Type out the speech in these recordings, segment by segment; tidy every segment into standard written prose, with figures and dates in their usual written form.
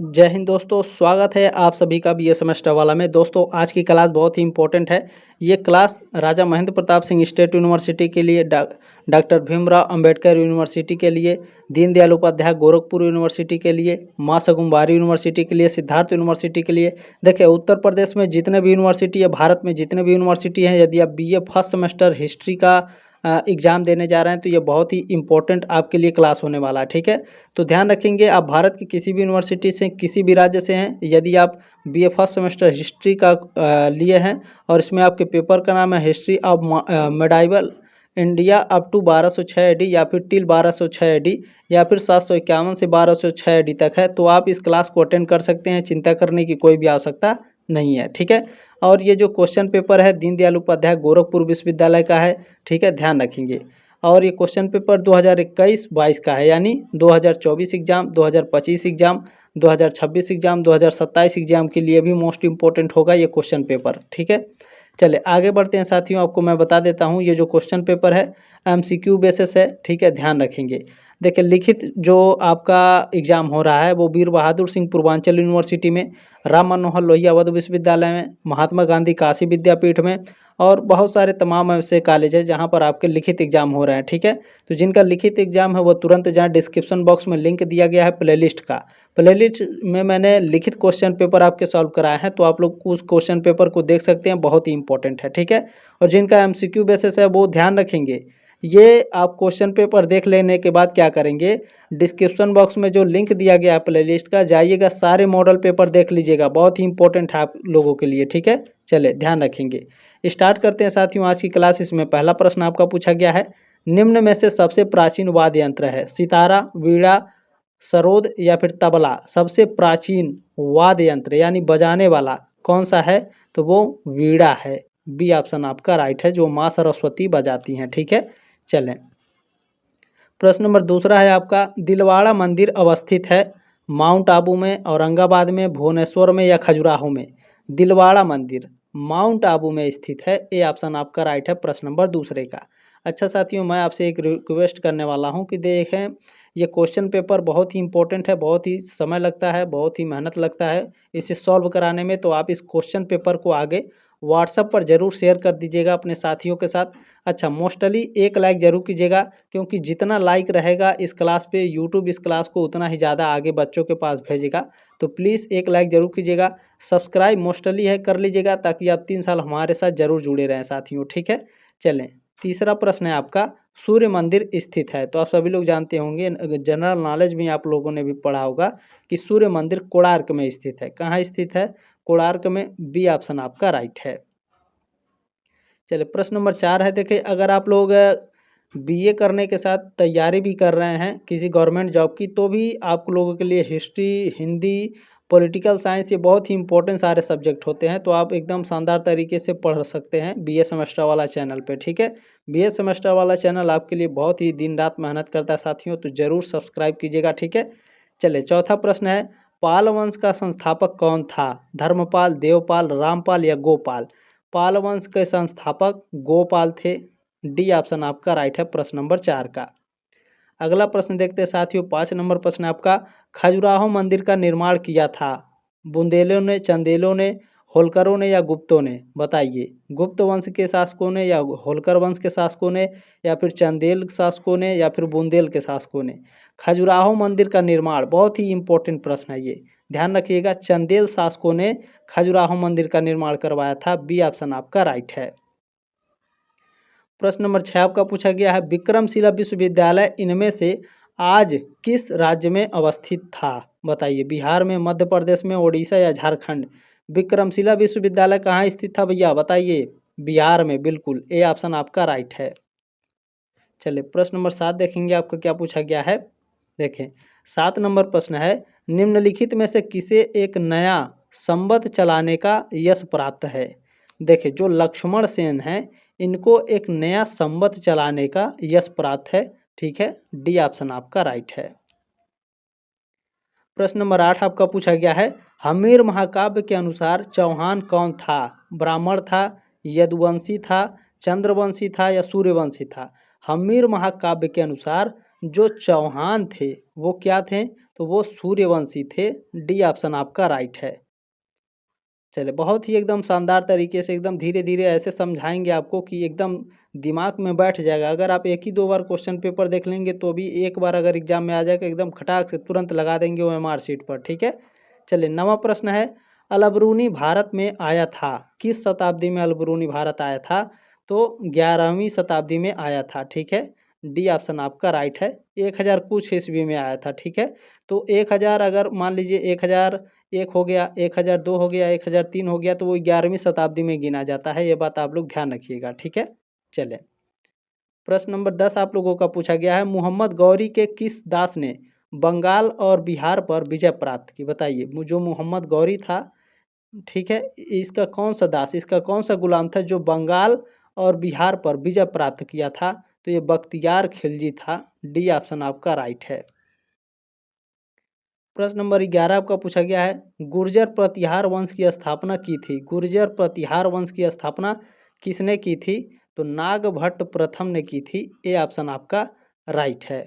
जय हिंद दोस्तों, स्वागत है आप सभी का बीए सेमेस्टर वाला में। दोस्तों आज की क्लास बहुत ही इंपॉर्टेंट है। ये क्लास राजा महेंद्र प्रताप सिंह स्टेट यूनिवर्सिटी के लिए, डॉक्टर भीमराव अंबेडकर यूनिवर्सिटी के लिए, दीनदयाल उपाध्याय गोरखपुर यूनिवर्सिटी के लिए, माँ सगुम्बारी यूनिवर्सिटी के लिए, सिद्धार्थ यूनिवर्सिटी के लिए। देखिए उत्तर प्रदेश में जितने भी यूनिवर्सिटी है, भारत में जितने भी यूनिवर्सिटी हैं, यदि आप बीए फर्स्ट सेमेस्टर हिस्ट्री का एग्ज़ाम देने जा रहे हैं तो ये बहुत ही इंपॉर्टेंट आपके लिए क्लास होने वाला है। ठीक है, तो ध्यान रखेंगे, आप भारत की किसी भी यूनिवर्सिटी से, किसी भी राज्य से हैं, यदि आप बीए फर्स्ट सेमेस्टर हिस्ट्री का लिए हैं और इसमें आपके पेपर का नाम है history of medieval India up to 1206 AD या फिर टिल 1206 एडी या फिर 751 से 1206 एडी तक है, तो आप इस क्लास को अटेंड कर सकते हैं। चिंता करने की कोई भी आवश्यकता नहीं है। ठीक है, और ये जो क्वेश्चन पेपर है दीनदयाल उपाध्याय गोरखपुर विश्वविद्यालय का है। ठीक है, ध्यान रखेंगे। और ये क्वेश्चन पेपर 2021-22 का है, यानी 2024 एग्जाम, 2025 एग्जाम, 2026 एग्जाम, 2027 एग्जाम के लिए भी मोस्ट इंपॉर्टेंट होगा ये क्वेश्चन पेपर। ठीक है, चलिए आगे बढ़ते हैं साथियों। आपको मैं बता देता हूँ ये जो क्वेश्चन पेपर है एमसीक्यू बेसिस है। ठीक है, ध्यान रखेंगे। देखिए लिखित जो आपका एग्जाम हो रहा है वो वीर बहादुर सिंह पूर्वांचल यूनिवर्सिटी में, राम मनोहर लोहिया अवध विश्वविद्यालय में, महात्मा गांधी काशी विद्यापीठ में और बहुत सारे तमाम ऐसे कॉलेज है जहाँ पर आपके लिखित एग्जाम हो रहे हैं। ठीक है, तो जिनका लिखित एग्जाम है वो तुरंत जाएँ, डिस्क्रिप्शन बॉक्स में लिंक दिया गया है प्लेलिस्ट का। प्लेलिस्ट में मैंने लिखित क्वेश्चन पेपर आपके सॉल्व कराए हैं, तो आप लोग उस क्वेश्चन पेपर को देख सकते हैं, बहुत ही इंपॉर्टेंट है। ठीक है, और जिनका एमसीक्यू बेसिस है वो ध्यान रखेंगे, ये आप क्वेश्चन पेपर देख लेने के बाद क्या करेंगे, डिस्क्रिप्शन बॉक्स में जो लिंक दिया गया है प्लेलिस्ट का, जाइएगा, सारे मॉडल पेपर देख लीजिएगा, बहुत ही इंपॉर्टेंट है आप लोगों के लिए। ठीक है, चले ध्यान रखेंगे। स्टार्ट करते हैं साथियों आज की क्लास। इसमें पहला प्रश्न आपका पूछा गया है, निम्न में से सबसे प्राचीन वाद्य यंत्र है, सितारा, वीणा, सरोद या फिर तबला। सबसे प्राचीन वाद्य यंत्र यानी बजाने वाला कौन सा है, तो वो वीणा है। बी ऑप्शन आपका राइट है, जो माँ सरस्वती बजाती हैं। ठीक है, चलें। प्रश्न नंबर दूसरा है आपका, दिलवाड़ा मंदिर अवस्थित है माउंट आबू में, औरंगाबाद में, भुवनेश्वर में या खजुराहो में। दिलवाड़ा मंदिर माउंट आबू में स्थित है, ए ऑप्शन आपका राइट है प्रश्न नंबर दूसरे का। अच्छा साथियों, मैं आपसे एक रिक्वेस्ट करने वाला हूं कि देखें, ये क्वेश्चन पेपर बहुत ही इंपॉर्टेंट है, बहुत ही समय लगता है, बहुत ही मेहनत लगता है इसे सॉल्व कराने में, तो आप इस क्वेश्चन पेपर को आगे व्हाट्सएप पर ज़रूर शेयर कर दीजिएगा अपने साथियों के साथ। अच्छा, मोस्टली एक लाइक ज़रूर कीजिएगा, क्योंकि जितना लाइक रहेगा इस क्लास पे यूट्यूब इस क्लास को उतना ही ज़्यादा आगे बच्चों के पास भेजेगा। तो प्लीज़ एक लाइक ज़रूर कीजिएगा। सब्सक्राइब मोस्टली है कर लीजिएगा, ताकि आप 3 साल हमारे साथ ज़रूर जुड़े रहें साथियों। ठीक है, चलें। तीसरा प्रश्न है आपका, सूर्य मंदिर स्थित है, तो आप सभी लोग जानते होंगे, जनरल नॉलेज में आप लोगों ने भी पढ़ा होगा कि सूर्य मंदिर कोणार्क में स्थित है। कहाँ स्थित है, कोणार्क में। बी ऑप्शन आपका राइट है। चलिए प्रश्न नंबर 4 है, देखिए अगर आप लोग बीए करने के साथ तैयारी भी कर रहे हैं किसी गवर्नमेंट जॉब की, तो भी आप लोगों के लिए हिस्ट्री, हिंदी, पॉलिटिकल साइंस, ये बहुत ही इंपॉर्टेंट सारे सब्जेक्ट होते हैं, तो आप एकदम शानदार तरीके से पढ़ सकते हैं बीए सेमेस्टर वाला चैनल पे। ठीक है, बीए सेमेस्टर वाला चैनल आपके लिए बहुत ही दिन रात मेहनत करता है साथियों, तो ज़रूर सब्सक्राइब कीजिएगा। ठीक है, चलिए चौथा प्रश्न है, पाल वंश का संस्थापक कौन था, धर्मपाल, देवपाल, रामपाल या गोपाल। पाल वंश के संस्थापक गोपाल थे। डी ऑप्शन आपका राइट है प्रश्न नंबर 4 का। अगला प्रश्न देखते हैं साथियों, 5 नंबर प्रश्न आपका, खजुराहो मंदिर का निर्माण किया था, बुंदेलों ने, चंदेलों ने, होलकरों ने या गुप्तों ने। बताइए, गुप्त वंश के शासकों ने या होलकर वंश के शासकों ने या फिर चंदेल शासकों ने या फिर बुंदेल के शासकों ने। खजुराहो मंदिर का निर्माण, बहुत ही इंपॉर्टेंट प्रश्न है ये, ध्यान रखिएगा, चंदेल शासकों ने खजुराहो मंदिर का निर्माण करवाया था। बी ऑप्शन आपका राइट है। प्रश्न नंबर 6 आपका पूछा गया है, विक्रमशिला विश्वविद्यालय इनमें से आज किस राज्य में अवस्थित था। बताइए, बिहार में, मध्य प्रदेश में, उड़ीसा या झारखंड। विक्रमशिला विश्वविद्यालय कहाँ स्थित था भैया, बताइए। बिहार में, बिल्कुल, ए ऑप्शन आपका राइट है। चलिए प्रश्न नंबर 7 देखेंगे आपका क्या पूछा गया है। देखें 7 नंबर प्रश्न है, निम्नलिखित में से किसे एक नया संवत चलाने का यश प्राप्त है। देखिए जो लक्ष्मण सेन हैं, इनको एक नया संवत चलाने का यश प्राप्त है। ठीक है, डी ऑप्शन आपका राइट है। प्रश्न नंबर 8 आपका पूछा गया है, हम्मीर महाकाव्य के अनुसार चौहान कौन था, ब्राह्मण था, यदुवंशी था, चंद्रवंशी था या सूर्यवंशी था। हम्मीर महाकाव्य के अनुसार जो चौहान थे वो क्या थे? तो वो सूर्यवंशी थे। डी ऑप्शन आपका राइट है। चलिए, बहुत ही एकदम शानदार तरीके से एकदम धीरे-धीरे ऐसे समझाएँगे आपको कि एकदम दिमाग में बैठ जाएगा। अगर आप एक ही 2 बार क्वेश्चन पेपर देख लेंगे तो भी एक बार अगर एग्ज़ाम में आ जाएगा एकदम खटाक से तुरंत लगा देंगे ओएमआर शीट पर, ठीक है? चलिए, 9वां प्रश्न है, अल-बरूनी भारत में आया था। किस शताब्दी में अल-बरूनी भारत आया था? तो 11वीं शताब्दी में आया था, ठीक है? डी ऑप्शन आपका राइट है। 1000 कुछ ईस्वी में आया था, ठीक है? तो 1000 अगर मान लीजिए 1001 हो गया, 1002 हो गया, 1003 हो गया तो वो 11वीं शताब्दी में गिना जाता है। ये बात आप लोग ध्यान रखिएगा, ठीक है? चलें, प्रश्न नंबर 10 आप लोगों का पूछा गया है, मोहम्मद गौरी के किस दास ने बंगाल और बिहार पर विजय प्राप्त की? बताइए, जो मोहम्मद गौरी था, ठीक है, इसका कौन सा दास, इसका कौन सा गुलाम था जो बंगाल और बिहार पर विजय प्राप्त किया था? तो ये बख्तियार खिलजी था। डी ऑप्शन आपका राइट है। प्रश्न नंबर 11 आपका पूछा गया है, गुर्जर प्रतिहार वंश की स्थापना की थी? गुर्जर प्रतिहार वंश की स्थापना किसने की थी? तो नागभट्ट प्रथम ने की थी। ए ऑप्शन आपका राइट है।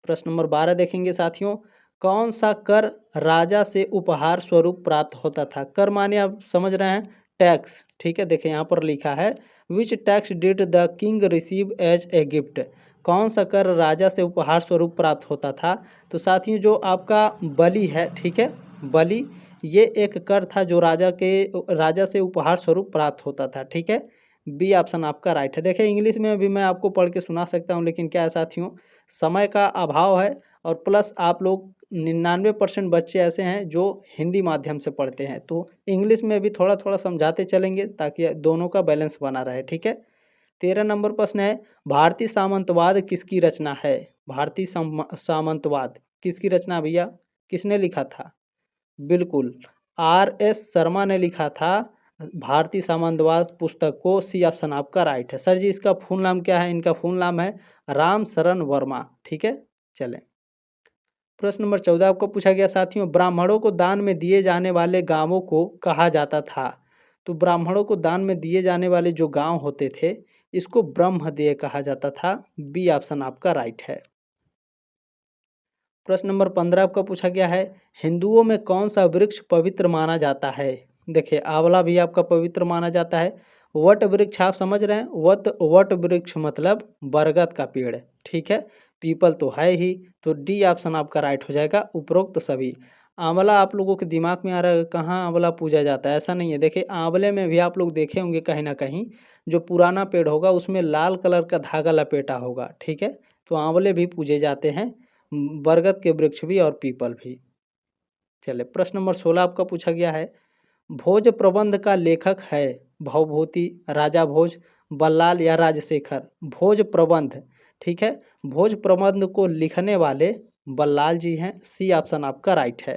प्रश्न नंबर 12 देखेंगे साथियों, कौन सा कर राजा से उपहार स्वरूप प्राप्त होता था? कर माने आप समझ रहे हैं, टैक्स, ठीक है? देखिए यहाँ पर लिखा है, which tax did the king receive as a gift? कौन सा कर राजा से उपहार स्वरूप प्राप्त होता था? तो साथियों, जो आपका बलि है, ठीक है, बलि, ये एक कर था जो राजा से उपहार स्वरूप प्राप्त होता था, ठीक है? बी ऑप्शन आपका राइट है। देखिए, इंग्लिश में भी मैं आपको पढ़ के सुना सकता हूँ, लेकिन क्या है साथियों, समय का अभाव है और प्लस आप लोग 99% बच्चे ऐसे हैं जो हिंदी माध्यम से पढ़ते हैं, तो इंग्लिश में भी थोड़ा थोड़ा समझाते चलेंगे ताकि दोनों का बैलेंस बना रहे, ठीक है? 13 नंबर प्रश्न है, भारतीय सामंतवाद किसकी रचना है? भारतीय सामंतवाद किसकी रचना भैया? किसने लिखा था? बिल्कुल, आर एस शर्मा ने लिखा था भारतीय सामंतवाद पुस्तक को। सी ऑप्शन आपका राइट है। सर जी, इसका फुल नाम क्या है? इनका फुल नाम है राम शरण वर्मा, ठीक है? चलें, प्रश्न नंबर 14 आपको पूछा गया साथियों, ब्राह्मणों को दान में दिए जाने वाले गांवों को कहा जाता था? तो ब्राह्मणों को दान में दिए जाने वाले जो गांव होते थे, इसको ब्रह्मदेय कहा जाता था। बी ऑप्शन आपका राइट है। प्रश्न नंबर 15 आपका पूछा गया है, हिंदुओं में कौन सा वृक्ष पवित्र माना जाता है? देखिए, आंवला भी आपका पवित्र माना जाता है। वट वृक्ष आप समझ रहे हैं, वट वृक्ष मतलब बरगद का पेड़, ठीक है? पीपल तो है ही, तो डी ऑप्शन आपका राइट हो जाएगा, उपरोक्त सभी। आंवला आप लोगों के दिमाग में आ रहा है, कहाँ आंवला पूजा जाता है? ऐसा नहीं है। देखिए, आंवले में भी आप लोग देखे होंगे कहीं ना कहीं, जो पुराना पेड़ होगा उसमें लाल कलर का धागा लपेटा होगा, ठीक है? तो आंवले भी पूजे जाते हैं, बरगद के वृक्ष भी और पीपल भी। चलिए, प्रश्न नंबर 16 आपका पूछा गया है, भोज प्रबंध का लेखक है भवभूति, राजा भोज, बल्लाल या राजशेखर? भोज प्रबंध, ठीक है, भोज प्रबंध को लिखने वाले बल्लाल जी हैं। सी ऑप्शन आपका राइट है।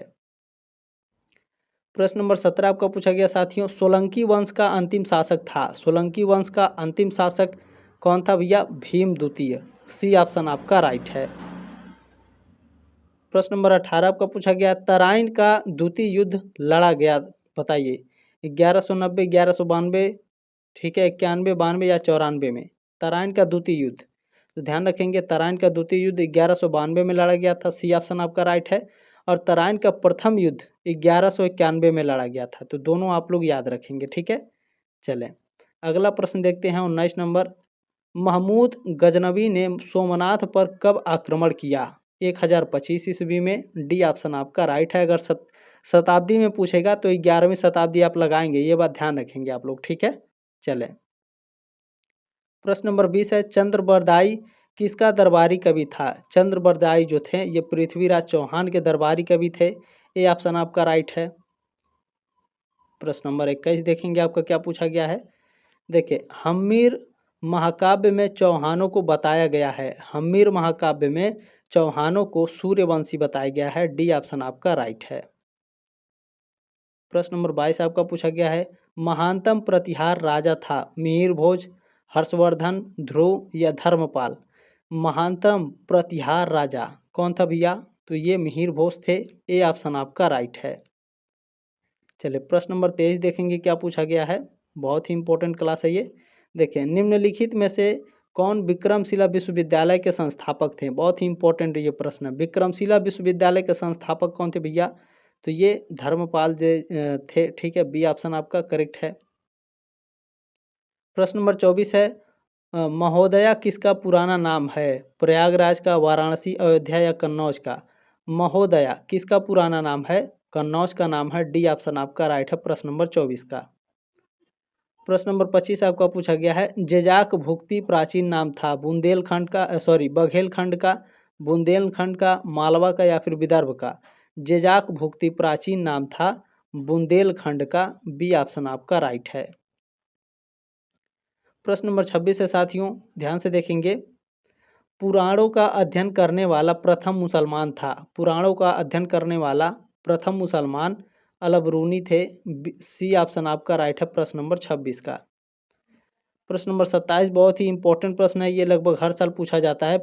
प्रश्न नंबर 17 आपका पूछा गया साथियों, सोलंकी वंश का अंतिम शासक था? सोलंकी वंश का अंतिम शासक कौन था भैया? भीम द्वितीय। सी ऑप्शन आपका राइट है। प्रश्न नंबर 18 आपका पूछा गया, तराइन का द्वितीय युद्ध लड़ा गया, बताइए? 1190, 1192, ठीक है, 91, 92 या 94 में? तराइन का द्वितीय युद्ध, तो ध्यान रखेंगे, तराइन का द्वितीय युद्ध 1192 में लड़ा गया था। सी ऑप्शन आपका राइट है। और तराइन का प्रथम युद्ध 1191 में लड़ा गया था, तो दोनों आप लोग याद रखेंगे, ठीक है? चलें, अगला प्रश्न देखते हैं, 19 नंबर, महमूद गजनवी ने सोमनाथ पर कब आक्रमण किया? 1025 ईस्वी में। डी ऑप्शन आपका राइट है। अगर शताब्दी में पूछेगा तो 11वीं शताब्दी आप लगाएंगे, ये बात ध्यान रखेंगे आप लोग, ठीक है? चलें, प्रश्न नंबर 20 है, चंद्रबरदाई किसका दरबारी कवि था? चंद्रबरदाई जो थे ये पृथ्वीराज चौहान के दरबारी कवि थे। ए ऑप्शन आपका राइट है। प्रश्न नंबर 21 देखेंगे, आपका क्या पूछा गया है? देखिए, हम्मीर महाकाव्य में चौहानों को बताया गया है। हम्मीर महाकाव्य में चौहानों को सूर्यवंशी बताया गया है। डी ऑप्शन आपका राइट है। प्रश्न नंबर 22 आपका पूछा गया है, महानतम प्रतिहार राजा था? मिहिर भोज, हर्षवर्धन, ध्रुव या धर्मपाल? महानतम प्रतिहार राजा कौन था भैया? तो ये मिहिर भोज थे। ए ऑप्शन आपका राइट है। चलिए, प्रश्न नंबर 23 देखेंगे क्या पूछा गया है। बहुत ही इंपॉर्टेंट क्लास है ये। देखिए, निम्नलिखित में से कौन विक्रमशिला विश्वविद्यालय के संस्थापक थे? बहुत ही इंपॉर्टेंट ये प्रश्न है। विक्रमशिला विश्वविद्यालय के संस्थापक कौन थे भैया? तो ये धर्मपाल थे। ठीक है, बी ऑप्शन आपका करेक्ट है। प्रश्न नंबर 24 है, महोदया किसका पुराना नाम है? प्रयागराज का, वाराणसी, अयोध्या या कन्नौज का? महोदया किसका पुराना नाम है? कन्नौज का नाम है। डी ऑप्शन आपका राइट है प्रश्न नंबर 24 का। प्रश्न नंबर 25 आपका पूछा गया है, जेजाक भुक्ति प्राचीन नाम था बुंदेलखंड का, बघेलखंड का, बुंदेलखंड का, मालवा का या फिर विदर्भ का? जेजाक भुक्ति प्राचीन नाम था बुंदेलखंड का। बी ऑप्शन आपका राइट है। प्रश्न नंबर 26 है साथियों, ध्यान से देखेंगे। पुराणों का अध्ययन करने वाला प्रथम मुसलमान था। पुराणों का अध्ययन करने वाला प्रथम मुसलमान अलबरूनी थे। सी ऑप्शन आपका राइट है प्रश्न नंबर 26 का। प्रश्न नंबर 27 बहुत ही इंपॉर्टेंट प्रश्न है, ये लगभग हर साल पूछा जाता है।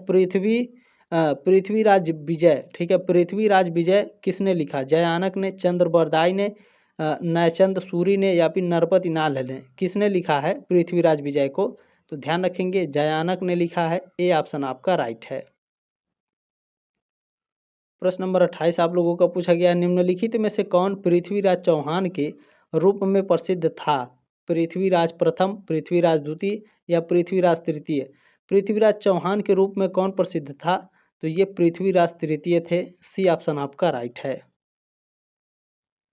पृथ्वीराज विजय, ठीक है, पृथ्वीराज विजय किसने लिखा? जयानक ने, चंद्रबरदाई ने, नयचंद सूरी ने या फिर नरपति नाल ने? किसने लिखा है पृथ्वीराज विजय को? तो ध्यान रखेंगे जयानक ने लिखा है। ए ऑप्शन आपका राइट है। प्रश्न नंबर 28 आप लोगों का पूछा गया, निम्नलिखित में से कौन पृथ्वीराज चौहान के रूप में प्रसिद्ध था? पृथ्वीराज प्रथम, पृथ्वीराज द्वितीय या पृथ्वीराज तृतीय? पृथ्वीराज चौहान के रूप में कौन प्रसिद्ध था? तो ये पृथ्वीराज तृतीय थे। सी ऑप्शन आपका राइट है।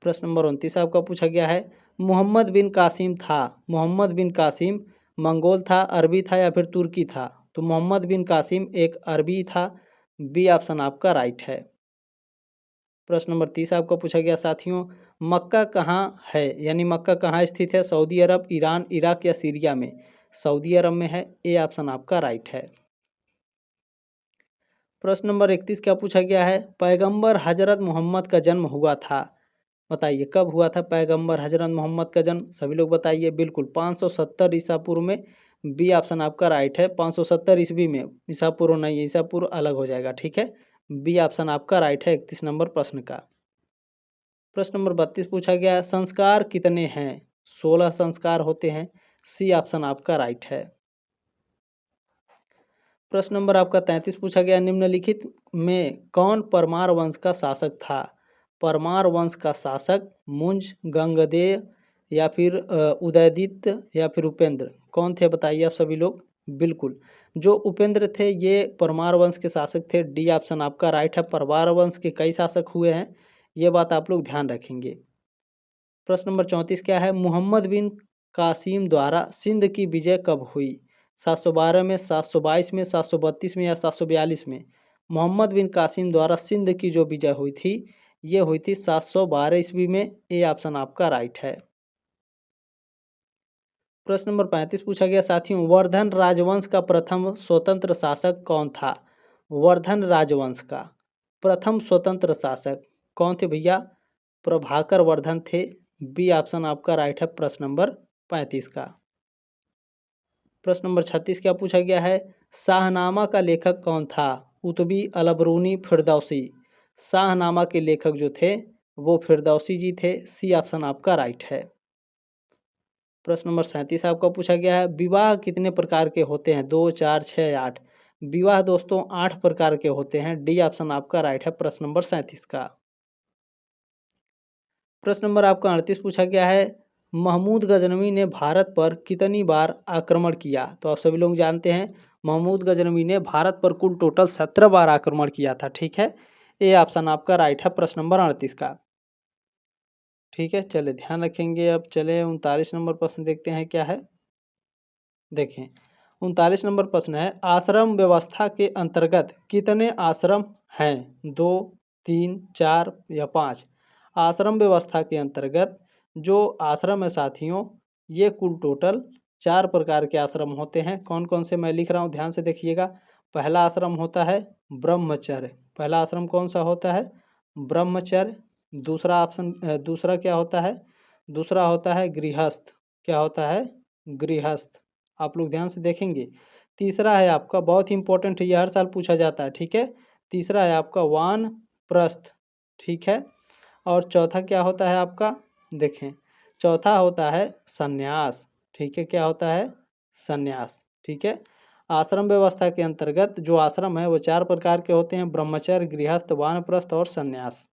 प्रश्न नंबर 29 आपका पूछा गया है, मोहम्मद बिन कासिम था, मोहम्मद बिन कासिम मंगोल था, अरबी था या फिर तुर्की था? तो मोहम्मद बिन कासिम एक अरबी था। बी ऑप्शन आपका राइट है। प्रश्न नंबर 30 आपका पूछा गया साथियों, मक्का कहाँ है, यानी मक्का कहाँ स्थित है? सऊदी अरब, ईरान, इराक या सीरिया में? सऊदी अरब में है। ए ऑप्शन आपका राइट है। प्रश्न नंबर 31 क्या पूछा गया है, पैगंबर हजरत मोहम्मद का जन्म हुआ था? बताइए कब हुआ था पैगंबर हजरत मोहम्मद का जन्म? सभी लोग बताइए। बिल्कुल 570 ईसा पूर्व में। बी ऑप्शन आपका राइट है। 570 ईस्वी में, ईसा पूर्व नहीं, ईसा पूर्व अलग हो जाएगा। ठीक है, बी ऑप्शन आपका राइट है 31 नंबर प्रश्न का। प्रश्न नंबर 32 पूछा गया है, संस्कार कितने हैं? 16 संस्कार होते हैं। सी ऑप्शन आपका राइट है। प्रश्न नंबर आपका 33 पूछा गया, निम्नलिखित में कौन परमार वंश का शासक था? परमार वंश का शासक मुंज, गंगदेव या फिर उदयदित्य या फिर उपेंद्र? कौन थे बताइए आप सभी लोग। बिल्कुल जो उपेंद्र थे ये परमार वंश के शासक थे। डी ऑप्शन आपका राइट है। परमार वंश के कई शासक हुए हैं, ये बात आप लोग ध्यान रखेंगे। प्रश्न नंबर 34 क्या है, मोहम्मद बिन कासिम द्वारा सिंध की विजय कब हुई? 712 में, 722 में, 732 में या 742 में? मोहम्मद बिन कासिम द्वारा सिंध की जो विजय हुई थी ये हुई थी 712 ईस्वी में। ए ऑप्शन आपका राइट है। प्रश्न नंबर 35 पूछा गया साथियों, वर्धन राजवंश का प्रथम स्वतंत्र शासक कौन था? वर्धन राजवंश का प्रथम स्वतंत्र शासक कौन थे भैया? प्रभाकर वर्धन थे। बी ऑप्शन आपका राइट है प्रश्न नंबर 35 का। प्रश्न नंबर 36 क्या पूछा गया है, शाहनामा का लेखक कौन था? कुतुबी, अलबरूनी, फिरदौसी? शाहनामा के लेखक जो थे वो फिरदौसी जी थे। सी ऑप्शन आपका राइट है। प्रश्न नंबर 37 आपका पूछा गया है, विवाह कितने प्रकार के होते हैं? 2, 4, 6, 8? विवाह दोस्तों 8 प्रकार के होते हैं। डी ऑप्शन आपका राइट है प्रश्न नंबर 37 का। प्रश्न नंबर आपका 38 पूछा गया है, महमूद गजनवी ने भारत पर कितनी बार आक्रमण किया? तो आप सभी लोग जानते हैं महमूद गजनवी ने भारत पर कुल टोटल 17 बार आक्रमण किया था। ठीक है, ए ऑप्शन आपका राइट है प्रश्न नंबर 38 का। ठीक है, चले ध्यान रखेंगे। अब चले 39 नंबर प्रश्न देखते हैं क्या है। देखें 39 नंबर प्रश्न है, आश्रम व्यवस्था के अंतर्गत कितने आश्रम हैं? 2, 3, 4 या 5? आश्रम व्यवस्था के अंतर्गत जो आश्रम है साथियों ये कुल टोटल 4 प्रकार के आश्रम होते हैं। कौन कौन से मैं लिख रहा हूँ ध्यान से देखिएगा। पहला आश्रम होता है ब्रह्मचर्य। पहला आश्रम कौन सा होता है? ब्रह्मचर्य। दूसरा क्या होता है? दूसरा होता है गृहस्थ। क्या होता है? गृहस्थ। आप लोग ध्यान से देखेंगे। तीसरा है आपका, बहुत ही इंपॉर्टेंट है, ये हर साल पूछा जाता है। ठीक है, तीसरा है आपका वानप्रस्थ। ठीक है, और चौथा क्या होता है आपका? देखें चौथा होता है संन्यास। ठीक है, क्या होता है? संन्यास। ठीक है, आश्रम व्यवस्था के अंतर्गत जो आश्रम है वो 4 प्रकार के होते हैं: ब्रह्मचर्य, गृहस्थ, वानप्रस्थ और संन्यास।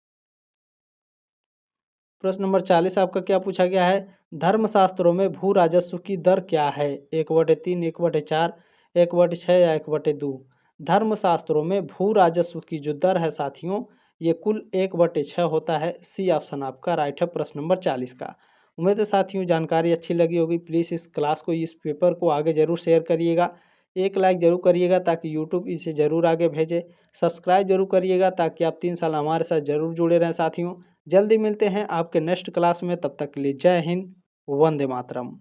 प्रश्न नंबर 40 आपका क्या पूछा गया है? धर्मशास्त्रों में भू राजस्व की दर क्या है? 1/3, 1/4, 1/6 या 1/2? धर्मशास्त्रों में भू राजस्व की जो दर है साथियों, ये कुल 1/6 होता है। सी ऑप्शन आपका राइट है प्रश्न नंबर 40 का। उम्मीद है साथियों जानकारी अच्छी लगी होगी। प्लीज़ इस क्लास को, इस पेपर को आगे जरूर शेयर करिएगा। एक लाइक जरूर करिएगा ताकि यूट्यूब इसे जरूर आगे भेजे। सब्सक्राइब जरूर करिएगा ताकि आप 3 साल हमारे साथ जरूर जुड़े रहें साथियों। जल्दी मिलते हैं आपके नेक्स्ट क्लास में, तब तक के लिए जय हिंद, वंदे मातरम।